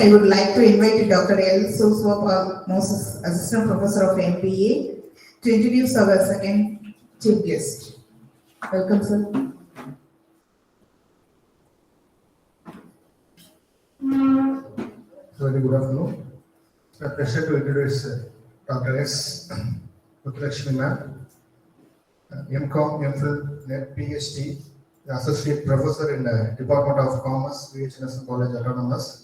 I would like to invite Dr. L. Suswapa Moses, Assistant Professor of MBA, to introduce our second chief guest. Welcome, sir. Very good afternoon. It's my pleasure to introduce Dr. S Muthulakshmi ma'am, M.Com, M.Phil, PhD, Associate Professor in the Department of Commerce, VHNSNC College Autonomous.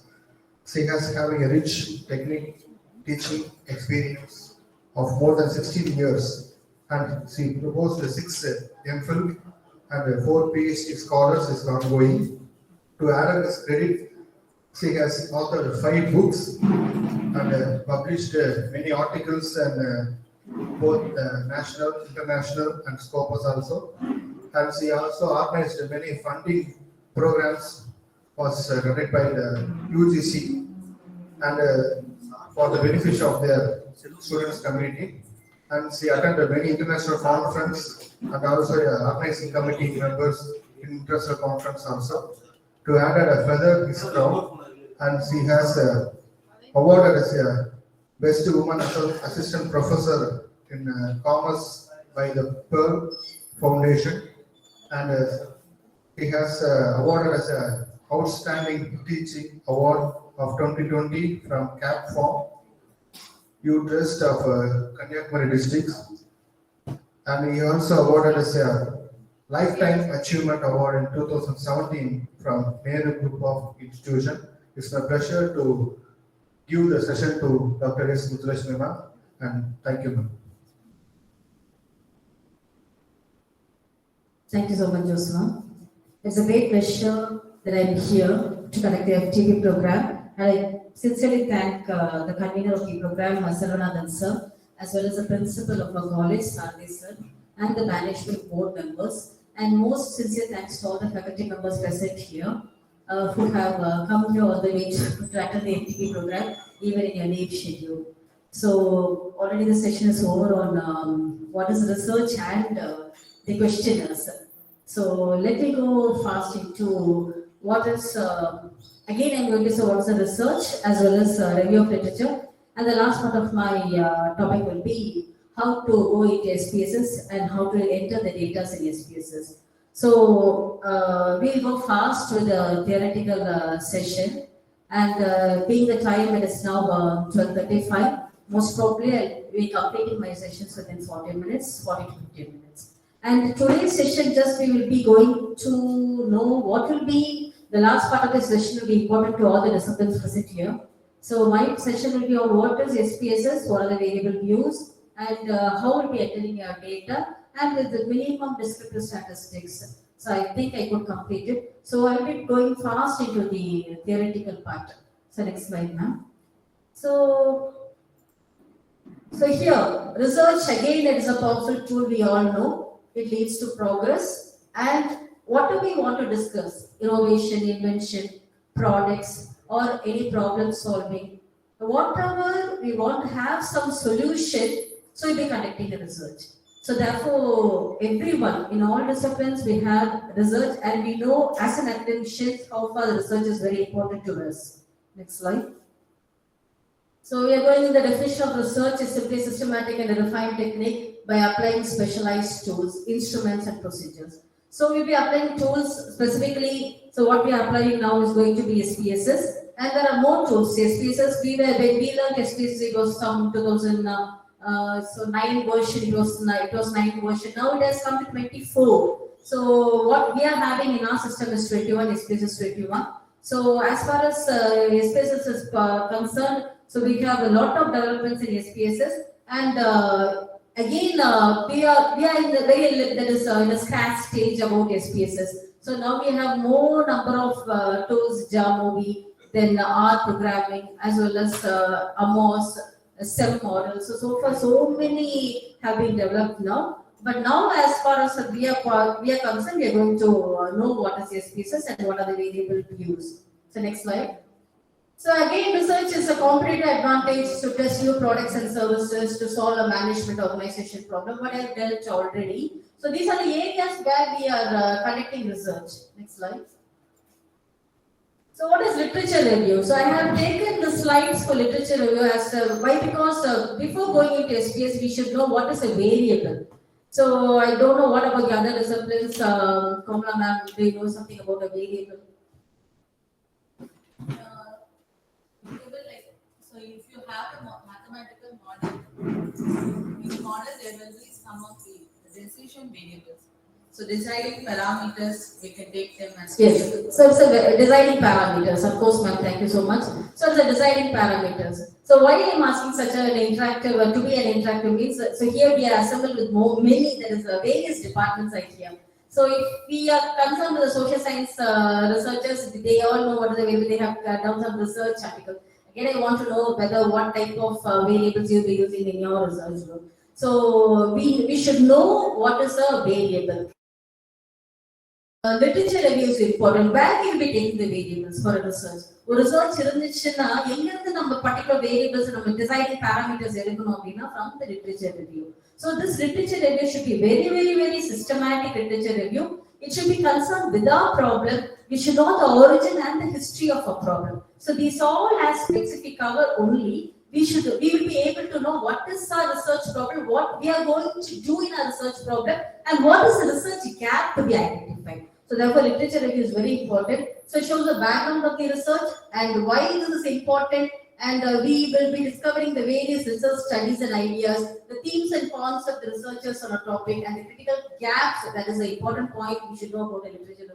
She has having a rich technique teaching experience of more than 16 years, and she proposed 6 M.Phil and 4 PhD scholars is ongoing. To add up this credit, she has authored 5 books and published many articles and both national, international, and scopus also. And she also organized many funding programs was conducted by the UGC and for the benefit of their students community. And she attended many international conferences and also organizing committee members in international conference also. To add a further his crown, and she has awarded as a Best Woman Assistant Professor in Commerce by the Pearl Foundation, and he has awarded as a Outstanding Teaching Award of 2020 from CAP Form, U Trust of Kanyakumari District, and he also awarded as a Lifetime Achievement Award in 2017 from Nadu Group of Institution. It's my pleasure to give the session to Dr. S Muthulakshmi ma'am, and thank you, ma'am. Thank you so much, Joseph. It's a great pleasure that I'm here to conduct the FDP program, and I sincerely thank the convener of the program, Virudhunagar sir, as well as the principal of our college, Senthi sir, and the management board members, and most sincere thanks to all the faculty members present here who have come here all the way to attend the FDP program, even in your late schedule. So already the session is over on what is research and the questionnaires. So let me go fast into what is, again I'm going to say what is the research as well as review of literature, and the last part of my topic will be how to go into SPSS and how to enter the data in SPSS. So we'll go fast with the theoretical session, and being the time it is now 12:35, most probably I'll be completing my sessions within 40 minutes, 40 to 50 minutes. And today's session just we will be going to know what will be the last part of the session will be important to all the disciplines present here. So my session will be on what is SPSS, what are the variable views, and how we'll be entering your data, and with the minimum descriptive statistics. So I think I could complete it. So I'll be going fast into the theoretical part. So next slide, ma'am. So here, research again, it is a powerful tool we all know. It leads to progress. And what do we want to discuss? Innovation, invention, products, or any problem solving. Whatever we want to have some solution, so we'll be conducting the research. So therefore, everyone in all disciplines we have research, and we know as an academician how far the research is very important to us. Next slide. So we are going in the definition of research is simply systematic and a refined technique by applying specialized tools, instruments, and procedures. So we'll be applying tools specifically. So what we are applying now is going to be SPSS, and there are more tools. SPSS, when we learned SPSS, it was some 2000. So 9 version, it was 9 version. Now it has come to 24. So what we are having in our system is 21, SPSS 21. So as far as SPSS is concerned, so we have a lot of developments in SPSS, and again we are in the very that is in a scratch stage about SPSS. So now we have more number of tools, Jamovi, then R programming, as well as Amos. SEM models. So far, so many have been developed now. But now, as far as we are concerned, we are going to know what is SPSS and what are the variable views. So next slide. So again, research is a competitive advantage to test new products and services to solve a management organization problem. What I've dealt already. So these are the areas where we are conducting research. Next slide. So what is literature review? So I have taken the slides for literature review as why, because before going into SPS we should know what is a variable. So I don't know what about the other disciplines. Komla ma'am, do you know something about a variable? You will like, so if you have a mathematical model, in the model there will be some of the decision variables. So deciding parameters, we can take them as Yes, so it's a deciding parameters, of course ma'am, thank you so much. So it's a deciding parameters. So why I am asking such an interactive, to be an interactive means, so here we are assembled with many, there is various departments are here. So if we are concerned with the social science researchers, they all know what is the variable, they have done some research article. Again, I want to know whether what type of variables you'll be using in your research group. So we should know what is a variable. Literature review is important. Where we will be taking the variables for a research? ஒரு research இருந்துச்சுன்னா எங்க இருந்து நம்ம particular variables நம்ம deciding parameters எடுக்கணும் அப்படின்னா from the literature review. So this literature review should be very systematic literature review. It should be concerned with our problem. We should know the origin and the history of our problem. So these all aspects if we cover only, we will be able to know what is our research problem, what we are going to do in our research problem, and what is the research gap to be identified. So therefore, literature review is very important. So it shows the background of the research and why this is important. And we will be discovering the various research studies and ideas, the themes and concepts the researchers on a topic, and the critical gaps. That is the important point we should know about the literature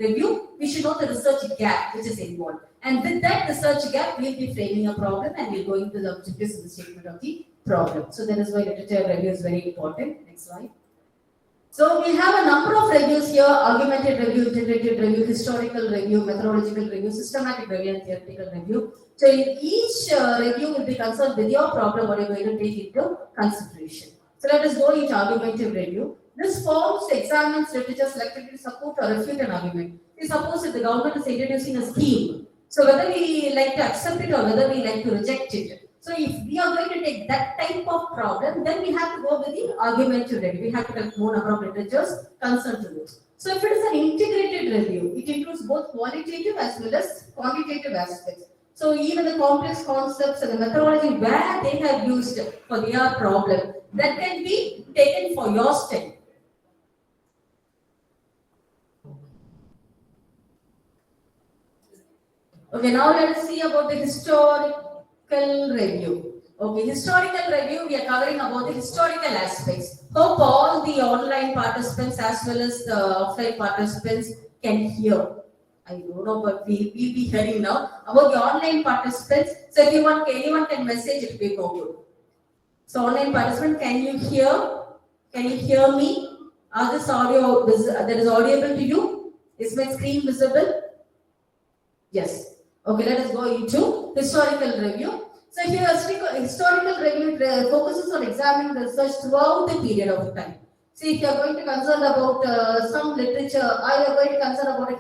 review. We should know the research gap which is involved. And with that research gap, we will be framing a problem and we will go into the objectives and the statement of the problem. So that is why literature review is very important. Next slide. So we have a number of reviews here: argumentative review, integrated review, historical review, methodological review, systematic review, and theoretical review. So in each review will be concerned with your problem, what you are going to take into consideration. So let us go into argumentative review. This forms examines literature selected to support or refute an argument. We suppose that the government is introducing a scheme. So whether we like to accept it or whether we like to reject it. So if we are going to take that type of problem, then we have to go with the argumentative review. We have to collect more number of literatures concerned to this. So if it is an integrated review, it includes both qualitative as well as quantitative aspects. So even the complex concepts and the methodology where they have used for their problem, that can be taken for your study. Okay, now let us see about the historical review. Okay, historical review, we are covering about the historical aspects. Hope all the online participants as well as the offline participants can hear. I don't know, but we will be hearing now about the online participants. So if anyone can message, it will be good. So online participant, can you hear? Can you hear me? Are this audio that is audible to you? Is my screen visible? Yes. Okay, let us go into historical review. So here, historical review focuses on examining the research throughout the period of time. See, if you are going to concern about some literature, or you are going to concern about a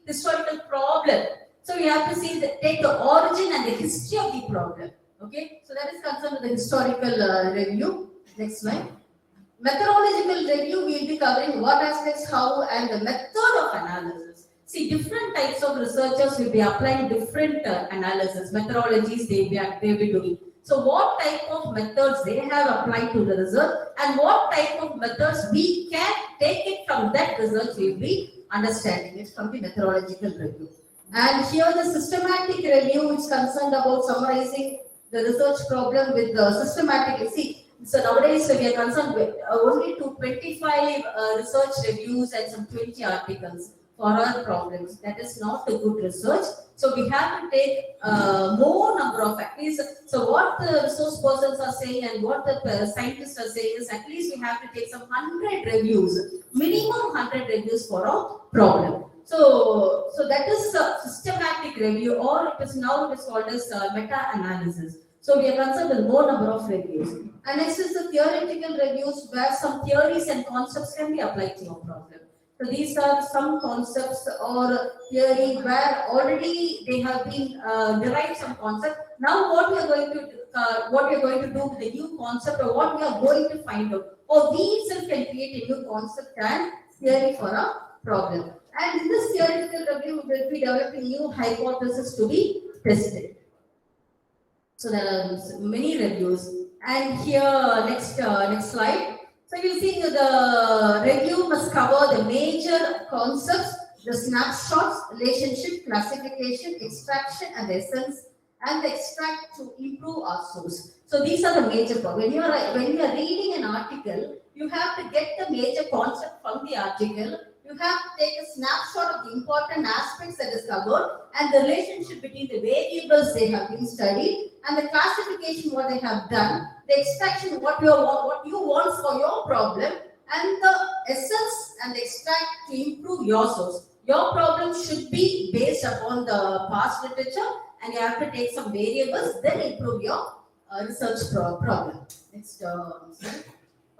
historical problem. So you have to see take the origin and the history of the problem. Okay, so that is concerned with the historical review. Next slide. Methodological review, we will be covering what aspects, how, and the method of analysis. See, different types of researchers will be applying different analysis methodologies they will be doing. So, what type of methods they have applied to the research, and what type of methods we can take it from that research, we will be understanding it from the methodological review. And here, the systematic review is concerned about summarizing the research problem with the systematic. See, so nowadays we are concerned with only to 25 research reviews and some 20 articles for our problems. That is not a good research. So we have to take more number of at least. So what the resource persons are saying and what the scientists are saying is at least we have to take some 100 reviews, minimum 100 reviews for our problem. So that is a systematic review, or it is called as meta-analysis. So we are concerned with more number of reviews. And next is the theoretical reviews where some theories and concepts can be applied to your problem. So these are some concepts or theory where already they have been derived some concept. Now what we are going to do with the new concept, or what we are going to find out, or we itself can create a new concept and theory for a problem. And in this theoretical review, we will be developing new hypotheses to be tested. So there are many reviews. And here, next slide. So you see the review must cover the major concepts, the snapshots, relationship, classification, extraction, and essence, and the extract to improve our source. So these are the major points. When you are reading an article, you have to get the major concept from the article. You have to take a snapshot of the important aspects that is covered and the relationship between the variables they have been studied and the classification what they have done, the extraction what you want for your problem, and the essence and the extract to improve your source. Your problem should be based upon the past literature, and you have to take some variables, then improve your research problem. Next slide.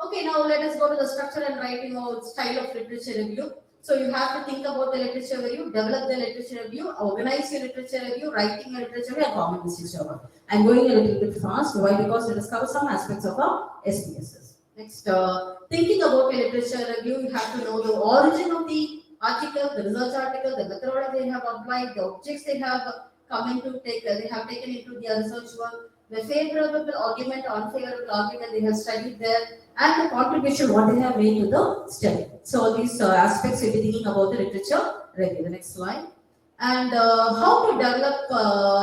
Okay, now let us go to the structure and writing or style of literature review. So you have to think about the literature review, develop the literature review, organize your literature review, writing your literature review, and comment literature review. I'm going a little bit fast. Why? Because let us cover some aspects of our SPSS. Next, thinking about your literature review, you have to know the origin of the article, the research article, the methodology they have applied, the objects they have come into take, they have taken into their research work, the favorable argument or unfavorable argument they have studied there, and the contribution what they have made to the study. So these aspects you'll be thinking about the literature review. The next slide. And how to develop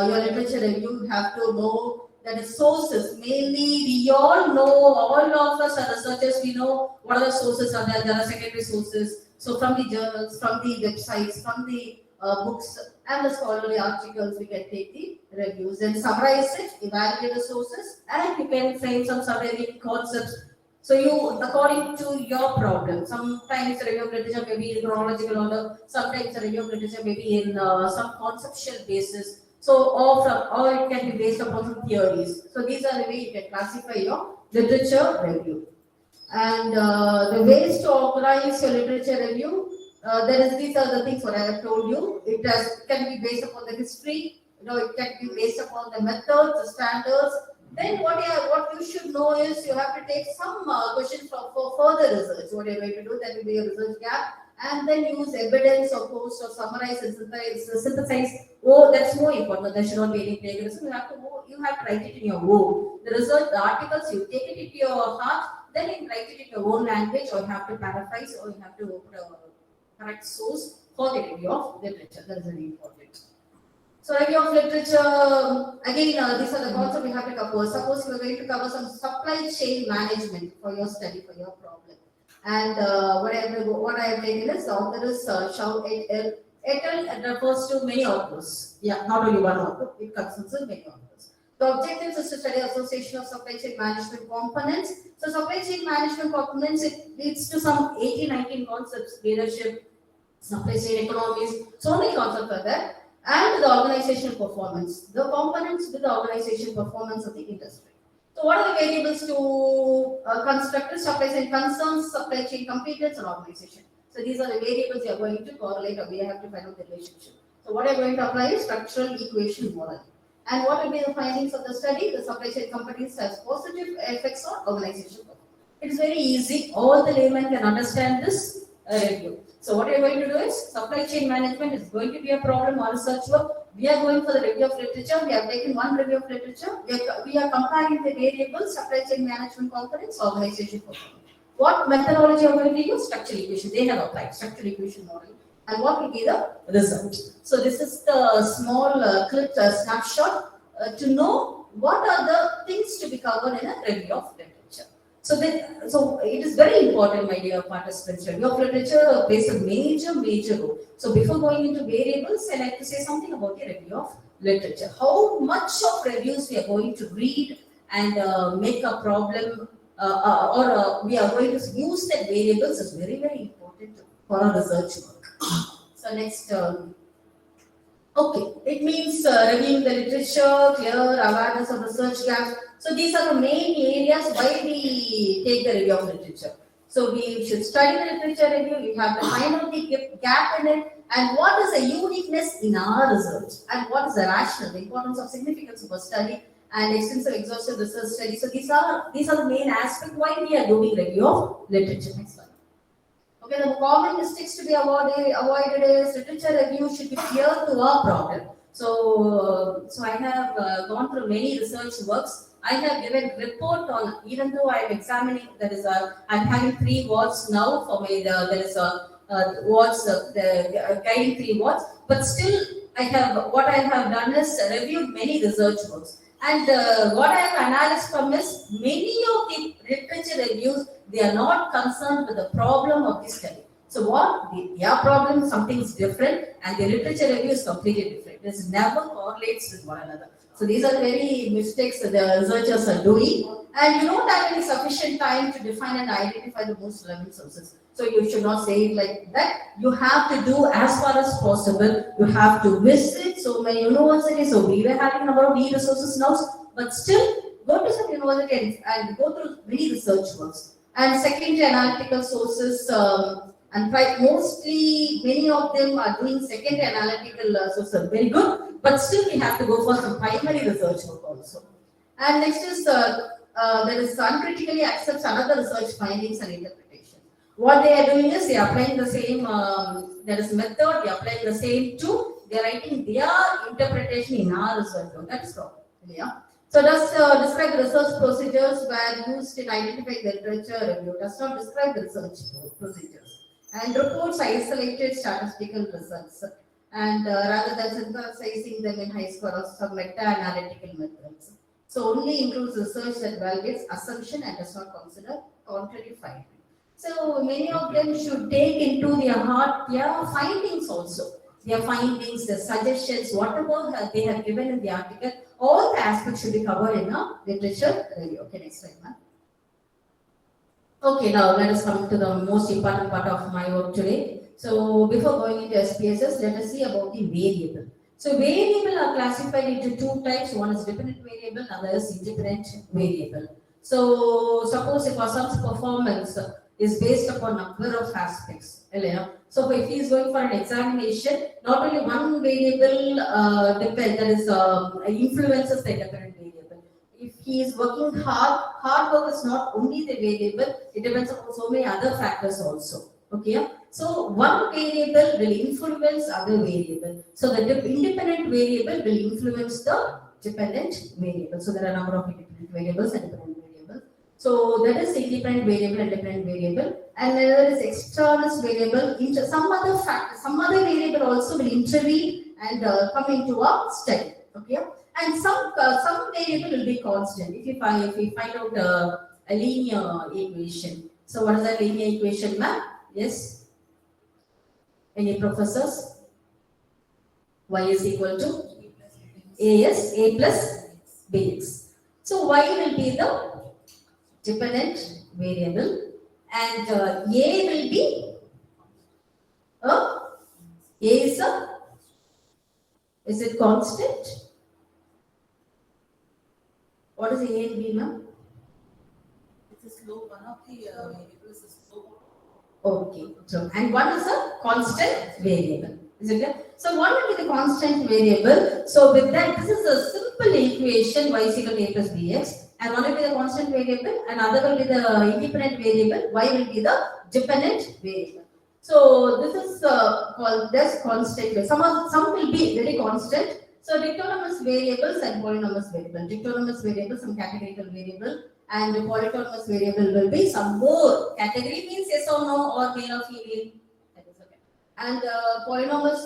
your literature review, you have to know that the sources, mainly we all know, all of us are researchers, we know what are the sources are there. There are secondary sources. So from the journals, from the websites, from the books and the scholarly articles, we can take the reviews and summarize it, evaluate the sources, and you can frame some summarizing concepts. So you, according to your problem, sometimes the review of literature may be in chronological order, sometimes the review of literature may be in some conceptual basis. So or it can be based upon some theories. So these are the way you can classify your literature review. And the ways to organize your literature review, these are the things what I have told you. It can be based upon the history, it can be based upon the methods, the standards. Then what you should know is you have to take some questions for further research. What you're going to do, that will be a research gap, and then use evidence or post or summarize and synthesize. Oh, that's more important. There should not be any plagiarism. You have to write it in your own. The research, the articles, you take it into your heart, then you write it in your own language, or you have to paraphrase, or you have to put a correct source for the review of literature. That is very important. So review of literature, again, these are the concepts we have to cover. Suppose we are going to cover some supply chain management for your study, for your problem. And what I have taken is the author is Shao et al. Refers to many authors. Yeah, not only one author, it concerns many authors. The objective is to study association of supply chain management components. So supply chain management components, it leads to some 18-19 concepts, leadership, supply chain economies, so many concepts are there. And the organizational performance, the components with the organizational performance of the industry. So what are the variables to construct supply chain concerns, supply chain competence, and organization? So these are the variables you are going to correlate, or we have to find out the relationship. So what I'm going to apply is structural equation model. And what will be the findings of the study? The supply chain companies has positive effects on organization performance. It is very easy. All the laymen can understand this review. So what we are going to do is supply chain management is going to be a problem or research work. We are going for the review of literature. We have taken one review of literature. We are comparing the variables, supply chain management components, organization performance. What methodology are we going to use? Structural equation. They have applied structural equation model. And what will be the result? So this is the small clip snapshot to know what are the things to be covered in a review of literature. So it is very important, my dear participants. Review of literature plays a major role. So before going into variables, I like to say something about the review of literature. How much of reviews we are going to read and make a problem, or we are going to use that variables is very important for our research work. So next. Okay, it means reviewing the literature, clear awareness of research gaps. So these are the main areas why we take the review of literature. So we should study the literature review, we have to find out the gap in it, and what is the uniqueness in our research, and what is the rationale, the importance of significance of a study, and extensive exhaustive research study. So these are the main aspects why we are doing review of literature. Next slide. Okay, the common mistakes to be avoided is literature review should be clear to our problem. So I have gone through many research works. I have given report on, even though I am examining, I'm having 3 wards now for my, there is a wards, the guiding 3 wards, but still what I have done is reviewed many research works. And what I have analyzed from is many of the literature reviews, they are not concerned with the problem of the study. So what their problem is something is different, and the literature review is completely different. This never correlates with one another. So these are the very mistakes that the researchers are doing, and you don't have any sufficient time to define and identify the most relevant sources. So you should not say it like that. You have to do as far as possible. You have to visit so many universities. So we were having a number of e-resources now, but still go to some university and go through many research works. And secondary analytical sources, and mostly many of them are doing secondary analytical sources, very good, but still we have to go for some primary research work also. And next is there is uncritically accepts another research findings and interpretation. What they are doing is they are applying the same, there is method, they are applying the same to, they are writing their interpretation in our research work. That is wrong. Yeah. So does describe the research procedures were used in identifying the literature review, does not describe the research procedures. And reports isolated statistical results, and rather than synthesizing them in high score or some meta-analytical methods. So only includes research that validates assumption and does not consider contrary finding. So many of them should take into their heart their findings also. Their findings, their suggestions, whatever they have given in the article, all the aspects should be covered in a literature review. Okay, next slide, ma'am. Okay, now let us come to the most important part of my work today. So before going into SPSS, let us see about the variable. So variable are classified into 2 types. One is dependent variable, another is independent variable. So suppose if our son's performance is based upon number of aspects. So if he is going for an examination, not only one variable influences the dependent variable. If he is working hard work is not only the variable, it depends upon so many other factors also. Okay, so one variable will influence other variable. So the independent variable will influence the dependent variable. So there are a number of independent variables and dependent variables. So that is independent variable and dependent variable, and there is external variable. Some other factor, some other variable also will intervene and come into a study. Okay, and some variable will be constant. If we find out a linear equation. So what is that linear equation, ma'am? Yes. Any professors? Y is equal to A plus Bx. So y will be the dependent variable, and A will be is it constant? What is A and B, ma'am? It is slope. One of the variables is slope. Okay, so and one is a constant variable. Is it clear? So one will be the constant variable. So with that, this is a simple equation y is equal to A plus Bx. And one will be the constant variable, another will be the independent variable, y will be the dependent variable. So this is called this constant. Some will be very constant. So dictonomous variables and polynomous variable. Dictonomous variable, some categorical variable, and polynomous variable will be some more. Category means yes or no, or male or female. That is okay. And polynomous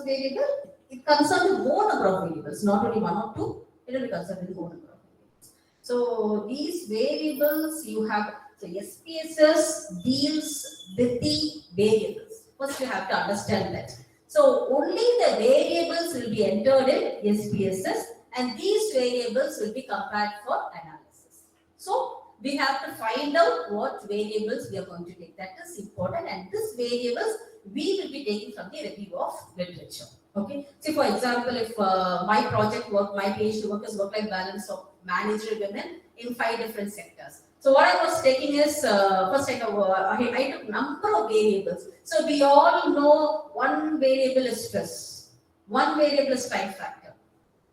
variable, it concerns more number of variables, not only 1 or 2. It will be concerned with more number of variables. So these variables you have. So SPSS deals with the variables. First you have to understand that. So only the variables will be entered in SPSS, and these variables will be compared for analysis. So we have to find out what variables we are going to take. That is important, and these variables we will be taking from the review of literature. Okay. So for example, if my project work, my PhD work is work-life balance of managerial women in 5 different sectors. So what I was taking is, first I took number of variables. So we all know one variable is stress, one variable is time factor.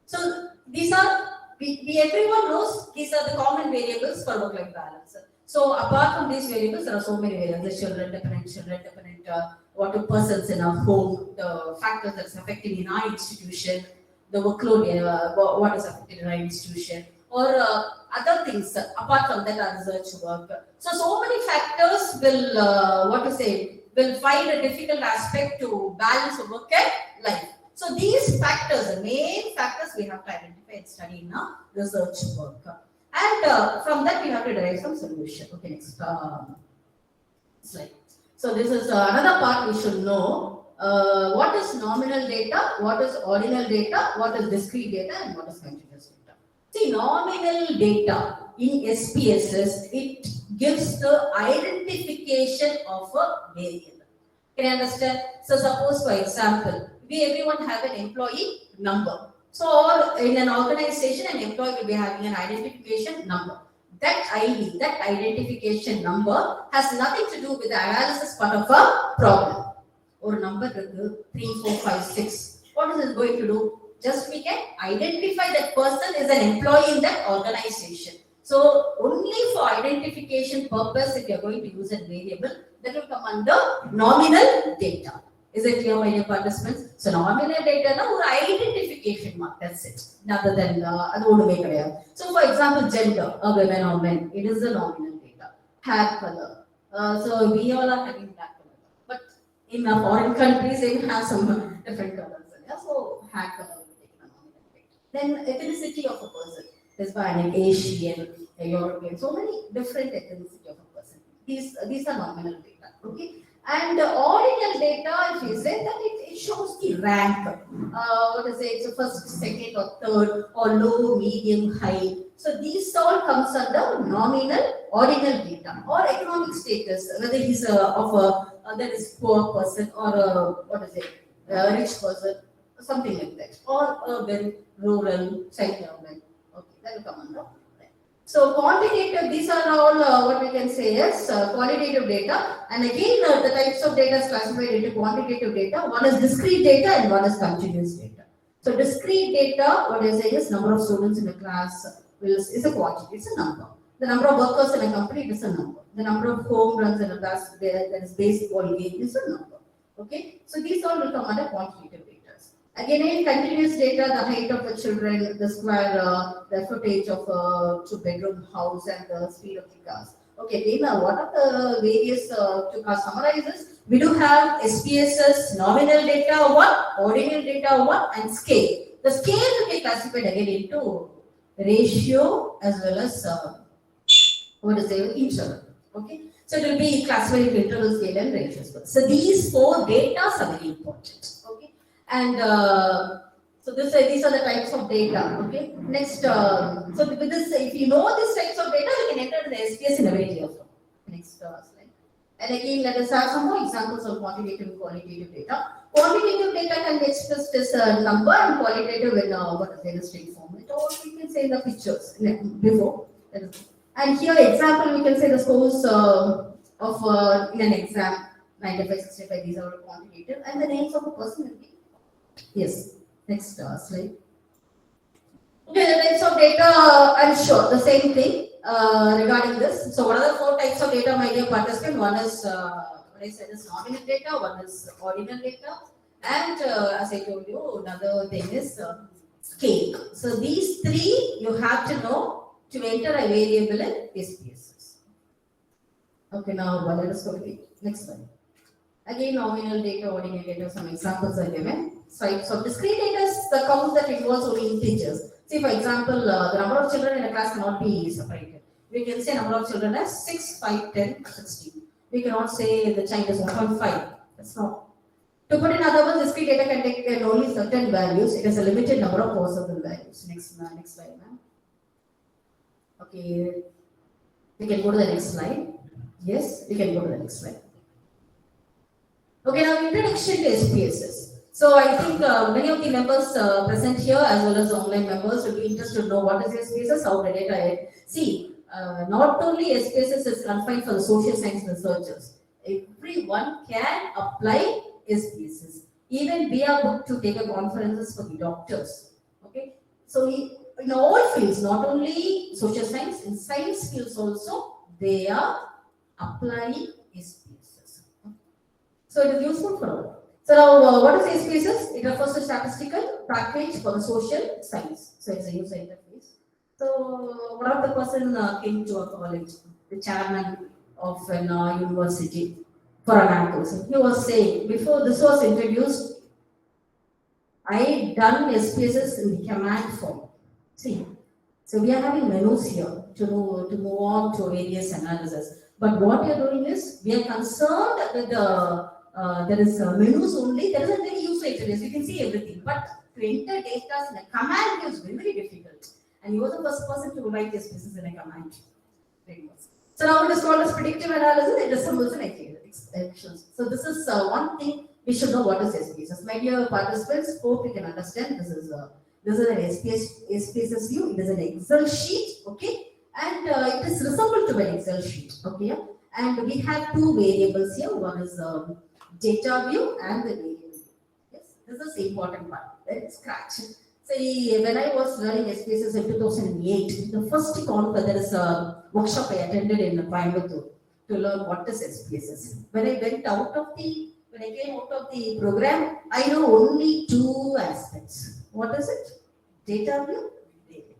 So these are, everyone knows these are the common variables for work-life balance. So apart from these variables, there are so many variables: the children, dependent, what the persons in our home, the factors that's affecting in our institution, the workload, what is affected in our institution, or other things apart from that, our research work. So many factors will find a difficult aspect to balance work and life. So these factors, the main factors we have to identify and study in our research work. And from that we have to derive some solution. Okay, next slide. So this is another part we should know. What is nominal data, what is ordinal data, what is discrete data, and what is continuous data. See, nominal data in SPSS, it gives the identification of a variable. Can you understand? So suppose, for example, everyone have an employee number. So or in an organization, an employee will be having an identification number. That ID, that identification number has nothing to do with the analysis part of a problem. Or number 3, 4, 5, 6. What is it going to do? Just we can identify that person is an employee in that organization. So only for identification purpose, if you are going to use a variable, that will come under nominal data. Is it clear, my dear participants? So nominal data na or identification mark. That's it. Other than so for example, gender, a women or men, it is the nominal data. Hair color. So we all are having black color, but in foreign countries they have some different colors. So hair color will take a nominal data. Then ethnicity of a person. Hispanic, Asian, European, so many different ethnicity of a person. These are nominal data. Okay. And ordinal data, if you say that it shows the rank. It's first, second, or third, or low, medium, high. So these all comes under nominal, ordinal data, or economic status, whether he's that is poor person or rich person, something like that, or urban, rural, semi-urban. Okay, that will come under. So quantitative, these are all what we can say is qualitative data. And again, the types of data is classified into quantitative data. One is discrete data and one is continuous data. So discrete data, what I say is number of students in a class is a quantity, it's a number. The number of workers in a company is a number. The number of home runs in a class that is baseball game is a number. Okay, so these all will come under quantitative data. Again, in continuous data, the height of the children, the square, the footage of a two-bedroom house, and the speed of the cars. Okay, then what are the various, to summarize this, we do have SPSS, nominal data 1, ordinal data 1, and scale. The scale will be classified again into ratio as well as, interval. Okay, so it will be classified into interval, scale, and ratios. So these 4 data are very important. And so these are the types of data. Okay. Next, so with this, if you know these types of data, you can enter the SPS in a very clear form. Next slide. And again, let us have some more examples of quantitative and qualitative data. Quantitative data can be expressed as a number, and qualitative in a string form. Or we can say the pictures before. And here, example, we can say the scores of in an exam 95, 65. These are quantitative, and the names of a person will be. Yes, next slide. Okay, the types of data, I'm sure the same thing regarding this. So, what are the 4 types of data, my dear participant? One is what I said is nominal data, one is ordinal data, and as I told you, another thing is scale. So, these 3 you have to know to enter a variable in SPSS. Okay, now let us go to the next slide. Again, nominal data, ordinal data, some examples are given. Types of discrete data is the count that involves only integers. See, for example, the number of children in a class cannot be separated. We can say number of children as 6, 5, 10, 16. We cannot say the child is 1.5. That's not. To put in other words, discrete data can take only certain values. It has a limited number of possible values. Next slide, ma'am. Okay, we can go to the next slide. Yes, we can go to the next slide. Okay, now introduction to SPSS. So I think many of the members present here as well as online members will be interested to know what is SPSS, how the data is. See, not only SPSS is confined for the social science researchers. Everyone can apply SPSS. Even we are booked to take a conferences for the doctors. Okay, so in all fields, not only social science, in science fields also, they are applying SPSS. So it is useful for all. So now, what is SPSS? It refers to statistical package for the social science. So it's a user interface. So one of the person came to a college, the chairman of an university, for an article. He was saying, before this was introduced, I done SPSS in the command form. See, so we are having menus here to move on to various analysis. But what we are doing is, we are concerned with the there is menus only. There isn't any user interface. You can see everything, but to enter data in a command view is very difficult. And he was the first person to write SPSS in a command. So now it is called as predictive analysis. It resembles an actions. So this is one thing we should know what is SPSS. My dear participants, hope you can understand. This is an SPSS view. It is an Excel sheet, okay, and it is resembled to an Excel sheet, okay. And we have two variables here. One is data view and the variable view. Yes, this is the important part. Let's scratch. See, when I was learning SPSS in 2008, the first conference, there is a workshop I attended in Coimbatore to learn what is SPSS. When I came out of the program, I know only two aspects. What is it? Data view, variable.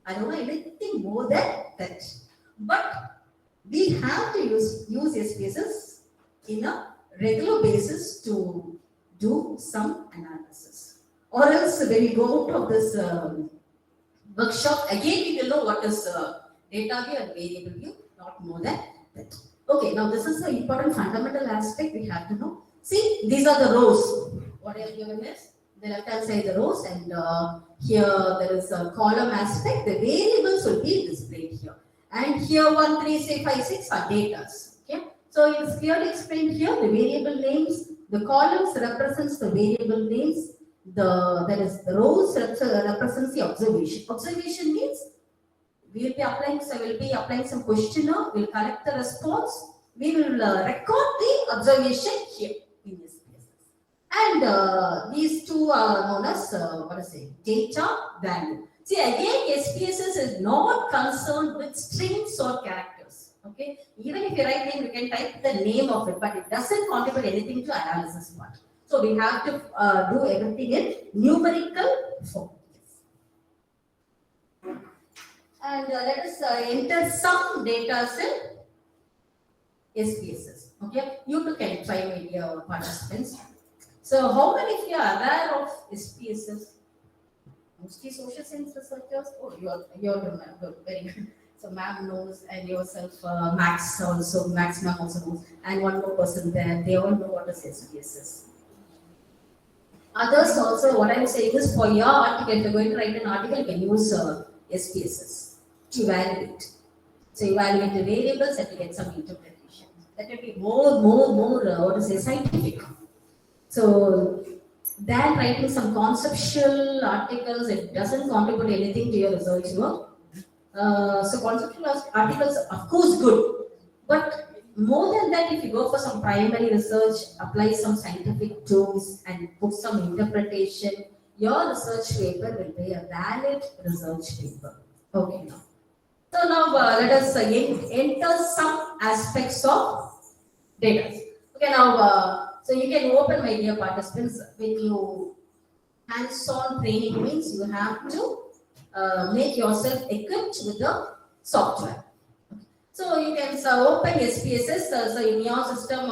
I don't know anything more than that. But we have to use SPSS in a regular basis to do some analysis. Or else when you go out of this workshop, again we will know what is data view and variable view, not more than that. Okay, now this is the important fundamental aspect we have to know. See, these are the rows. What I have given is, the left hand side the rows, and here there is a column aspect. The variables will be displayed here. And here 1, 3, say 5, 6 are datas. Okay, so it is clearly explained here. The variable names, the columns represents the variable names. The rows represents the observation. Observation means we will be applying some questionnaire. We will collect the response. We will record the observation here in SPSS. And these two are known as data value. See, again, SPSS is not concerned with strings or characters. Okay, even if you write name, you can type the name of it, but it doesn't contribute anything to analysis part. So we have to do everything in numerical form. And let us enter some data in SPSS. Okay, you too can try, my dear participants. So how many of you are aware of SPSS? Mostly social science researchers. Oh, you're good, very good. So ma'am knows, and yourself, Max also, Max ma'am also knows, and one more person there. They all know what is SPSS. Others also, what I'm saying is, for your article, if you're going to write an article, you can use SPSS to evaluate. So evaluate the variables and to get some interpretation. That will be more scientific. So than writing some conceptual articles, it doesn't contribute anything to your research work. So conceptual articles, of course, good, but more than that, if you go for some primary research, apply some scientific tools and put some interpretation, your research paper will be a valid research paper. Okay, now. So now let us enter some aspects of data. Okay, now so you can open, my dear participants, when you hands-on training means you have to make yourself equipped with the software. So you can open SPSS. So in your system,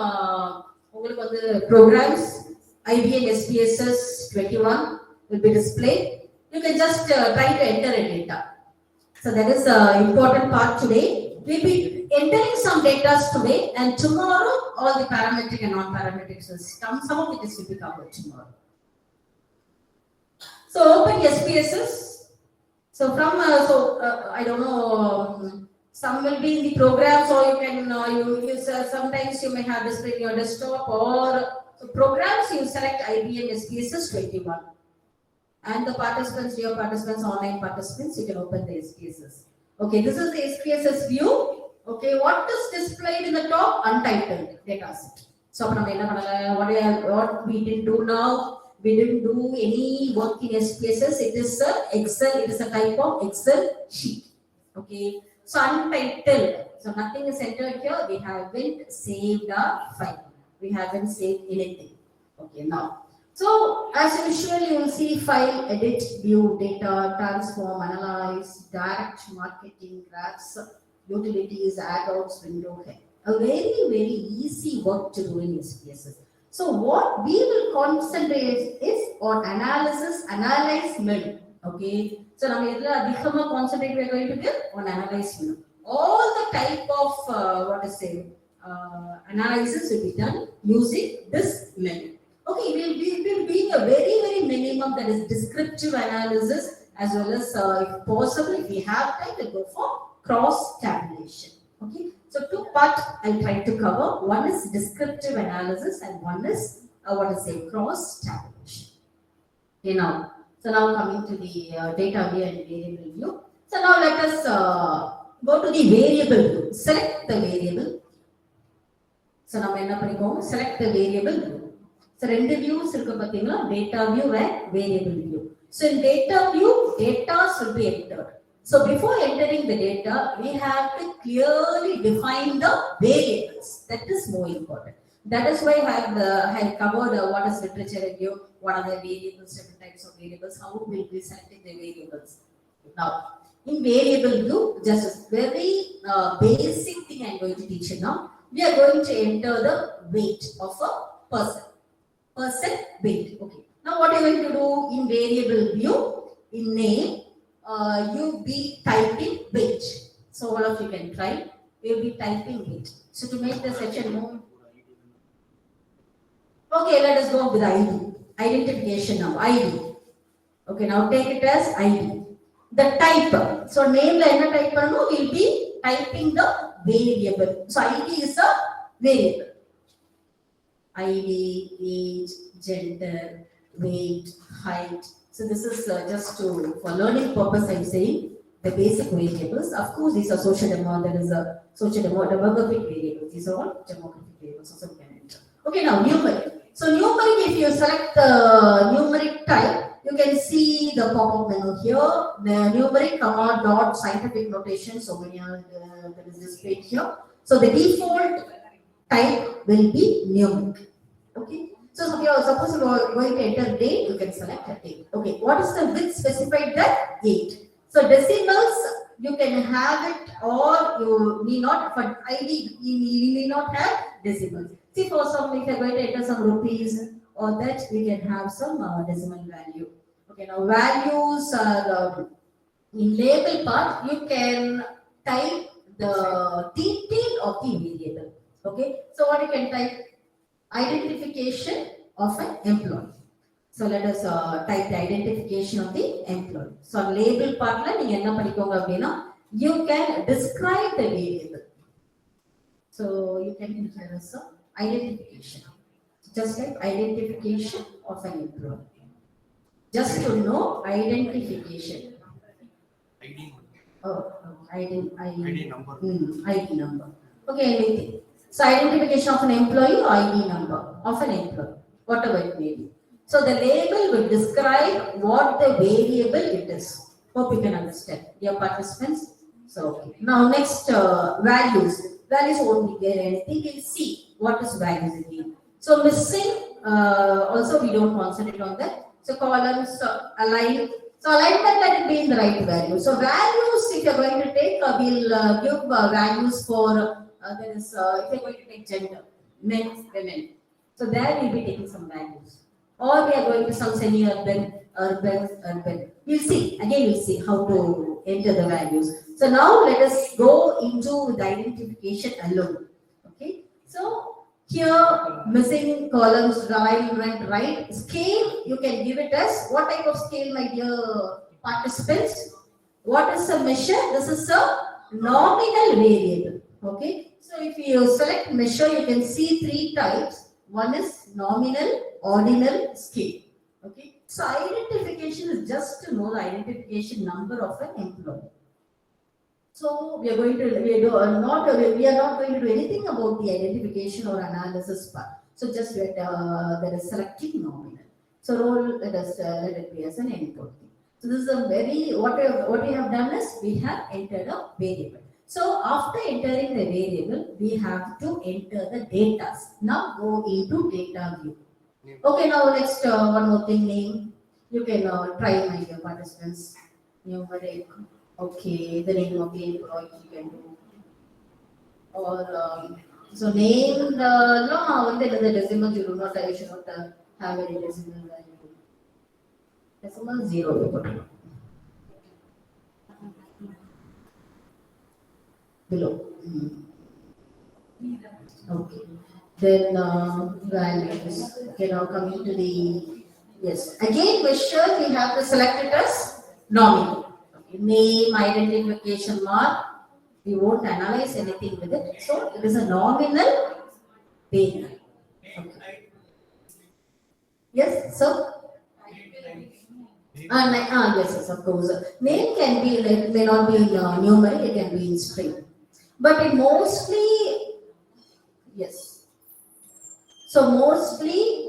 programs IBM SPSS 21 will be displayed. You can just try to enter a data. So that is the important part today. We'll be entering some data today, and tomorrow all the parametric and non-parametric systems, some of it will be covered tomorrow. So open SPSS. So from I don't know. Some will be in the programs, or you can sometimes you may have displayed in your desktop, or so programs you select IBM SPSS 21. And the participants, dear participants, online participants, you can open the SPSS. Okay, this is the SPSS view. Okay, what is displayed in the top? Untitled data set. So what we didn't do now, We didn't do any work in SPSS. It is a Excel. It is a type of Excel sheet. Okay. So untitled. So nothing is entered here. We haven't saved a file. We haven't saved anything. Okay. Now, so as usual, you will see file, edit, view, data, transform, analyze, direct marketing, graphs, utilities, add-ons, window head. A very easy work to do in SPSS. So what we will concentrate is on analysis, analyze menu. Okay. So now we are concentrate we are going to do on analyze menu. All the type of analysis will be done using this menu. Okay, we will be a very minimum, that is descriptive analysis, as well as if possible, if we have time, we'll go for cross tabulation. Okay, so two parts I'll try to cover. One is descriptive analysis and one is cross tabulation. Okay, now coming to the data view and variable view. So now let us go to the variable view. Select the variable. So now select the variable view. So ரெண்டு views இருக்கு பாத்தீங்களா, data view and variable view. So in data view, data should be entered. So before entering the data, we have to clearly define the variables. That is more important. That is why I have covered what is literature review, what are the variables, different types of variables, how we will be selecting the variables. Now, in variable view, just a very basic thing I am going to teach you now. We are going to enter the weight of a person. Weight. Okay. Now what are you going to do in variable view? In name, you be typing weight. So all of you can try. You will be typing weight. So to make the section more. Okay, let us go with ID. Identification now. ID. Okay, now take it as ID. The type. So name la type we will be typing the variable. So ID is a variable. ID, age, gender, weight, height. So this is just for learning purpose I'm saying the basic variables. Of course, these are demographic variables. These are all demographic variables. Also we can enter. Okay, now numeric. So numeric, if you select the numeric type, you can see the pop-up menu here. The numeric comma dot scientific notation. So many that is displayed here. So the default type will be numeric. Okay. So suppose you are going to enter date, you can select a date. Okay. What is the width specified? That 8. So decimals you can have it, or you need not. For ID you need not have decimals. See, for some, if you are going to enter some rupees or that, we can have some decimal value. Okay. Now values are in label part. You can type the detail of the variable. Okay. So what you can type? Identification of an employee. So let us type the identification of the employee. So label part la neenga enna padikonga appadina, you can describe the variable. So you can enter as identification. Just like identification of an employee. Just to know identification. ID. Oh, ID number. ID number. Okay, anything. So identification of an employee or ID number of an employee, whatever it may be. So the label will describe what the variable it is. Hope you can understand, dear participants. So okay. Now next values. Values won't be there anything. We'll see what is values again. So missing also we don't concentrate on that. So columns align. So alignment, let it be in the right value. So values, if you're going to take, we'll give values for. There is, if you're going to take gender, men, women. So there we'll be taking some values. Or we are going to some semi-urban, urban. We'll see. Again, we'll see how to enter the values. So now let us go into the identification alone. Okay. So here, missing columns, right. Scale, you can give it as, what type of scale, my dear participants? What is a measure? This is a nominal variable. Okay. So if you select measure, you can see 3 types. One is nominal, ordinal, scale. Okay. So identification is just to know the identification number of an employee. So we are not going to do anything about the identification or analysis part. So just that is selecting nominal. So role, let it be as an input. So this is a very, what we have done is, we have entered a variable. So after entering the variable, we have to enter the data. Now go into data view. Name. Okay, now next one more thing, name. You can try, my dear participants. Numeric. Okay, the name of the employee you can do. Or so name the no, the decimal you do not, you should not have any decimal value. Decimal 0 you put below. Okay. Then values. Okay, now coming to the yes. Again, question we have to select it as nominal. Okay. Name, identification mark. We won't analyze anything with it. So it is a nominal variable. Okay. Yes, so yes, of course. Name can be like, may not be in numeric, it can be in string. But it mostly, yes. So mostly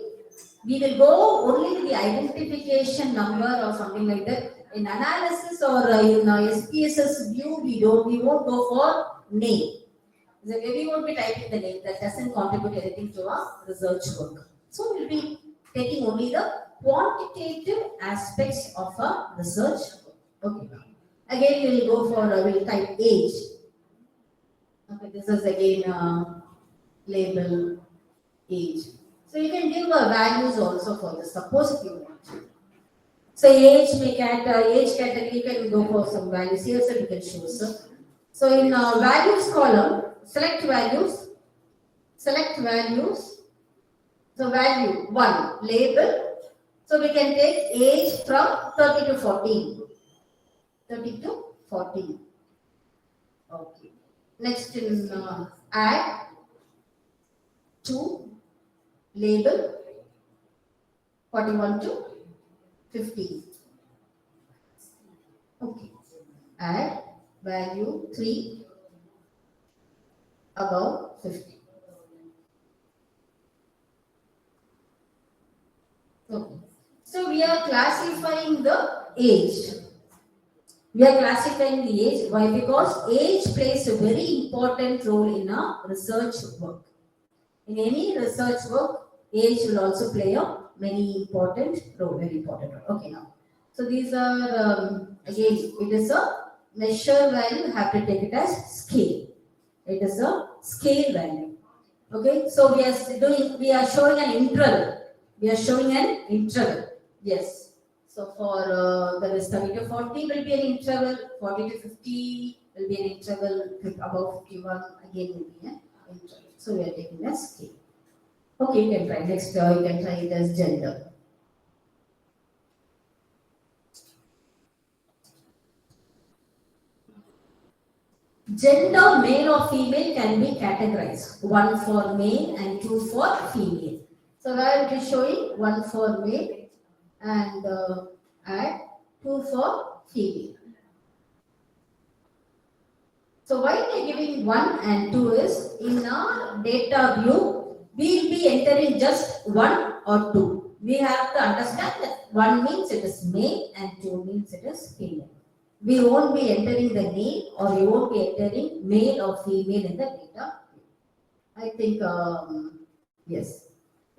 we will go only to the identification number or something like that. In analysis or in SPSS view, we won't go for name. So we won't be typing the name, that doesn't contribute anything to our research work. So we'll be taking only the quantitative aspects of a research work. Okay. Again, we'll go for, we'll type age. Okay, this is again label age. So you can give values also for this, suppose if you want to. So age category, you can go for some values here, so you can choose. So in values column, select values. So value 1, label. So we can take age from 30 to 14. 30 to 14. Okay. Next is add 2, label 41 to 50. Okay. Add value 3 above 50. Okay. So we are classifying the age. Why? Because age plays a very important role in our research work. In any research work, age will also play a very important role. Okay, now. So these are, again, it is a measure value, you have to take it as scale. It is a scale value. Okay, so we are showing an interval. Yes. So for there is 30 to 40 will be an interval, 40 to 50 will be an interval, above 51 again will be an interval. So we are taking a scale. Okay, you can try. Next, you can try it as gender. Gender, male or female, can be categorized. 1 for male and 2 for female. So I will be showing 1 for male and add 2 for female. So why we are giving 1 and 2 is, in our data view, we will be entering just 1 or 2. We have to understand that 1 means it is male and 2 means it is female. We won't be entering the name or we won't be entering male or female in the data. I think, yes.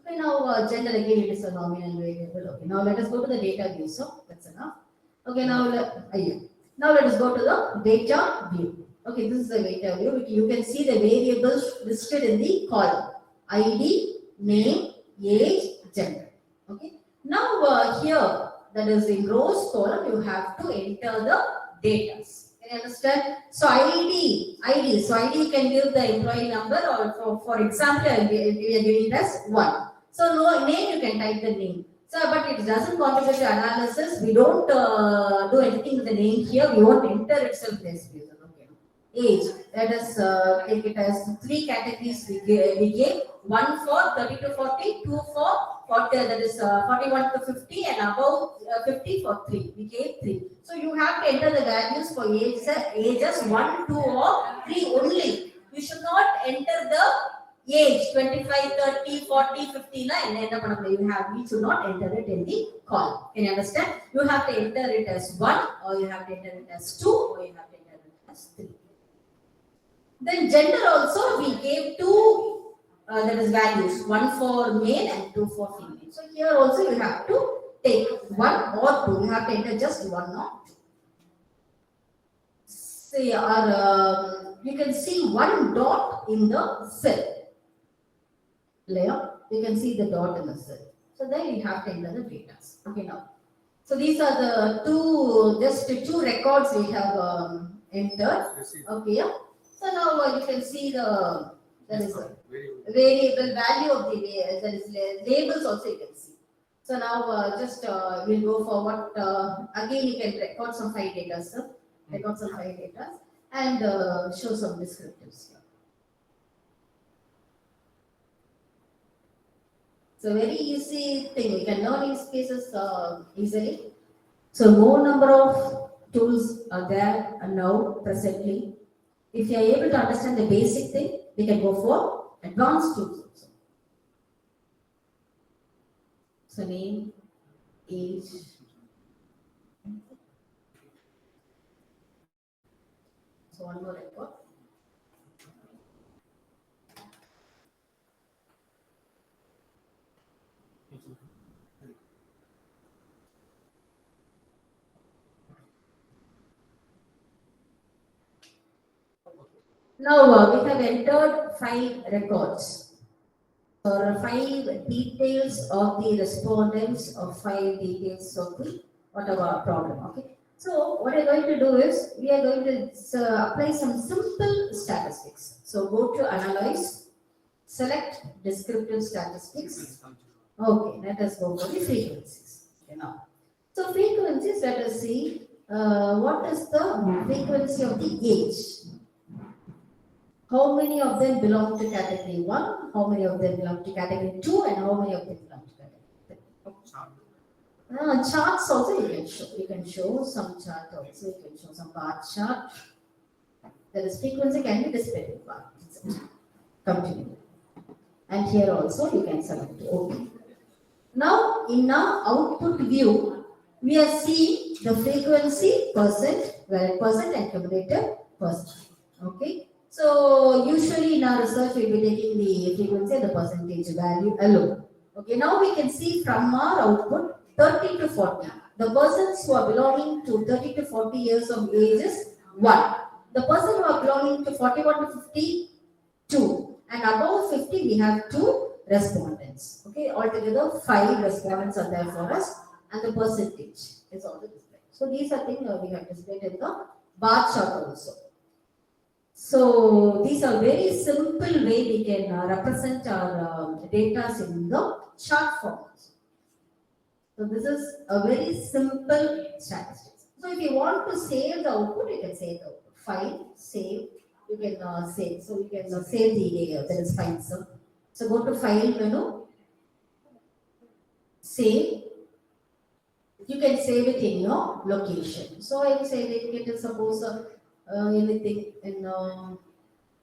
Okay, now gender again, it is a nominal variable. Okay, now let us go to the data view. So that's enough. Okay, now let us go to the data view. Okay, this is the data view. You can see the variables listed in the column: ID, name, age, gender. Okay. Now here, that is in rows column, you have to enter the data. Can you understand? So ID. So ID you can give the employee number, or for example, we are giving it as 1. So no name, you can type the name. So but it doesn't contribute to analysis. We don't do anything with the name here. We won't enter itself this reason. Okay. Age. Let us take it as 3 categories. We gave 1 for 30 to 40, 2 for 40, that is 41 to 50, and above 50 for 3. We gave 3. So you have to enter the values for ages 1, 2 or 3 only. You should not enter the age 25, 30, 40, 59, you should not enter it in the column. Can you understand? You have to enter it as 1, or you have to enter it as 2, or you have to enter it as 3. Then gender also we gave 2 that is values, 1 for male and 2 for female. So here also you have to take 1 or 2. You have to enter just 1 or 2. Say, you can see 1 dot in the cell. Layer, you can see the dot in the cell. So there you have to enter the data. Okay, now. So these are the just two records we have entered. Okay, yeah. So now you can see there is a variable value of the there is labels also you can see. So now we'll go for what again you can record some 5 data, sir. Record some 5 data and show some descriptives here. So very easy thing, we can learn these cases easily. So more number of tools are there now presently. If you are able to understand the basic thing, we can go for advanced tools also. So name, age. So one more record. Now we have entered 5 records or 5 details of the respondents or 5 details of the whatever problem. Okay. So what we are going to do is we are going to apply some simple statistics. So go to analyze, select descriptive statistics. Okay, let us go for the frequencies. Okay, now. So frequencies, let us see what is the frequency of the age. How many of them belong to category 1, how many of them belong to category 2, and how many of them belong to category 3? Charts also you can show. You can show some chart also. You can show some bar chart. That is frequency can be displayed in bar. Continue. And here also you can select OK. Now in our output view, we are seeing the frequency percent, valid percent, and cumulative percent. Okay. So usually in our research we will be taking the frequency and the percentage value alone. Okay, now we can see from our output 30 to 40. The persons who are belonging to 30 to 40 years of age is 1. The person who are belonging to 41 to 50, 2. And above 50 we have 2 respondents. Okay, altogether 5 respondents are there for us and the percentage is also displayed. So these are things we have displayed in the bar chart also. So these are very simple way we can represent our data in the chart format. So this is a very simple statistics. So if you want to save the output, you can save the output. File, save, you can save. So you can save the data, that is fine. So go to file menu, save. You can save it in your location. So I will say it is suppose anything in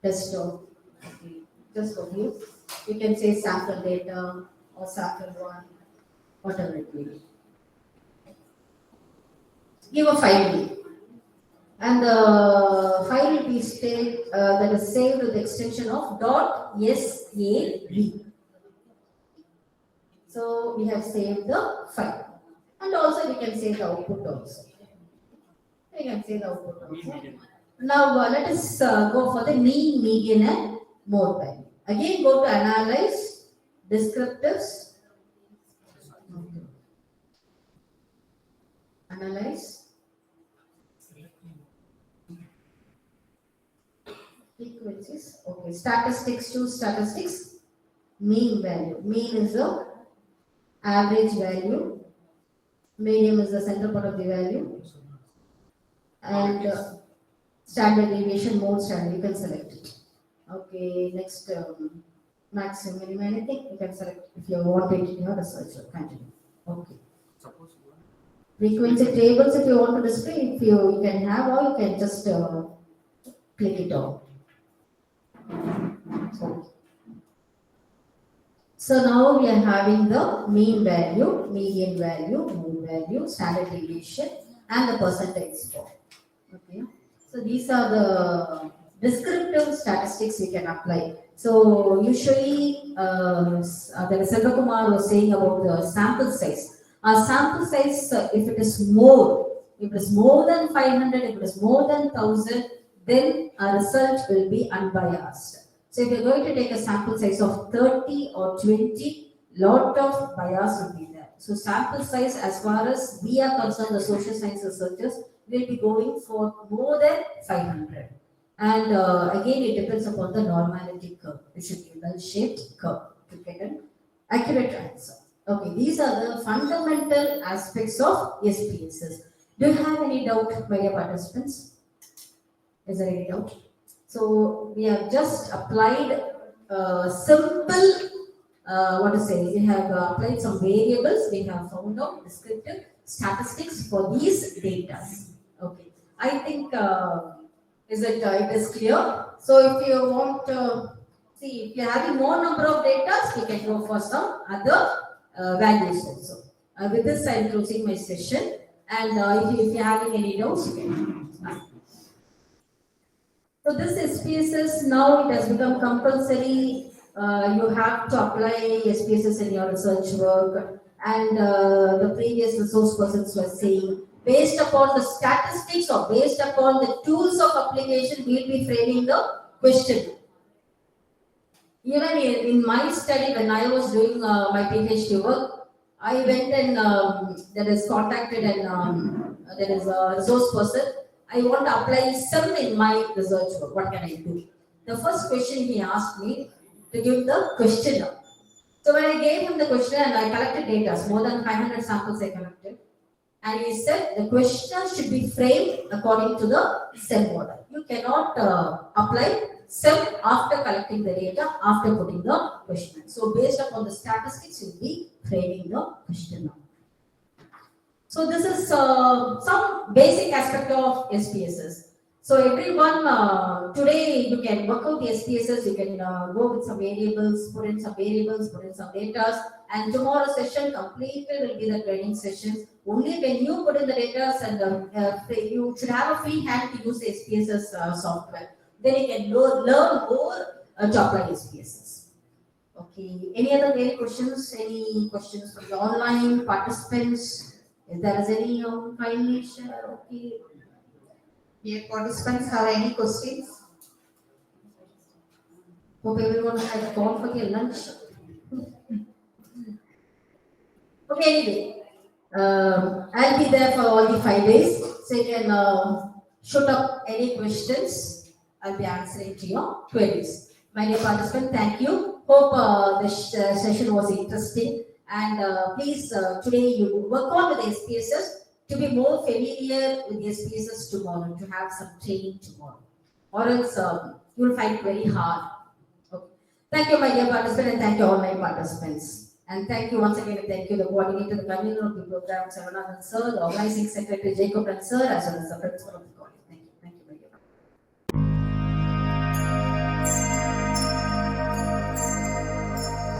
desktop. Okay. Just for you. You can say sample data or sample 1, whatever it may be. Give a file name. And the file will be that is saved with the extension of .sab. So we have saved the file. And also we can save the output also. We can save the output also. Now let us go for the mean, median, and mode value. Again, go to analyze, descriptives, analyze, frequencies. Okay, statistics to statistics, mean value. Mean is the average value, median is the center part of the value, and standard deviation, mode standard, you can select it. Okay, next maximum, minimum, anything you can select if you want it in your research or continue. Okay. Frequency tables, if you want to display, if you can have, or you can just click it on. So, So now we are having the mean value, median value, mean value, standard deviation, and the percentage score. Okay. So these are the descriptive statistics we can apply. So usually, the Senthikumara was saying about the sample size. Our sample size, if it is more than 500, if it is more than 1000, then our result will be unbiased. So if you're going to take a sample size of 30 or 20, lot of bias will be there. So sample size, as far as we are concerned, the social science researchers will be going for more than 500. And again, it depends upon the normality curve. It should be a well-shaped curve to get an accurate answer. Okay, these are the fundamental aspects of SPSS. Do you have any doubt, my dear participants? Is there any doubt? So we have just applied simple, we have applied some variables, we have found out descriptive statistics for these data. Okay, I think it is clear. So if you want to see, if you're having more number of data, we can go for some other values also. With this, I'm closing my session. And if you're having any doubts, you can ask. So this SPSS, now it has become compulsory. You have to apply SPSS in your research work. And the previous resource persons were saying, based upon the statistics or based upon the tools of application, we'll be framing the question. Even in my study, when I was doing my PhD work, I went and contacted and there is a resource person. I want to apply some in my research work. What can I do? The first question he asked me to give the questionnaire. So when I gave him the questionnaire and I collected data, more than 500 samples I collected, and he said the questionnaire should be framed according to the cell model. You cannot apply cell after collecting the data, after putting the questionnaire. So based upon the statistics, you will be framing the questionnaire. So this is some basic aspect of SPSS. So everyone, today you can work out the SPSS, you can go with some variables, put in some data, and tomorrow's session completely will be the training session. Only when you put in the data and you should have a free hand to use the SPSS software. Then you can learn more to apply SPSS. Okay, any other questions? Any questions from the online participants? If there is any kindly share, okay. Dear participants, have any questions? Hope everyone has gone for their lunch. Okay, anyway, I'll be there for all the 5 days, so you can shoot up any questions. I'll be answering to your queries. My dear participant, thank you. Hope this session was interesting. And please, today you work on with the SPSS to be more familiar with the SPSS tomorrow, to have some training tomorrow. Or else you will find it very hard. Okay. Thank you, my dear participant, and thank you all my participants. And thank you once again, thank you the coordinator, the convener of the program, Saravanan Sir, the organizing secretary, Jacob and Sir, as well as the principal of the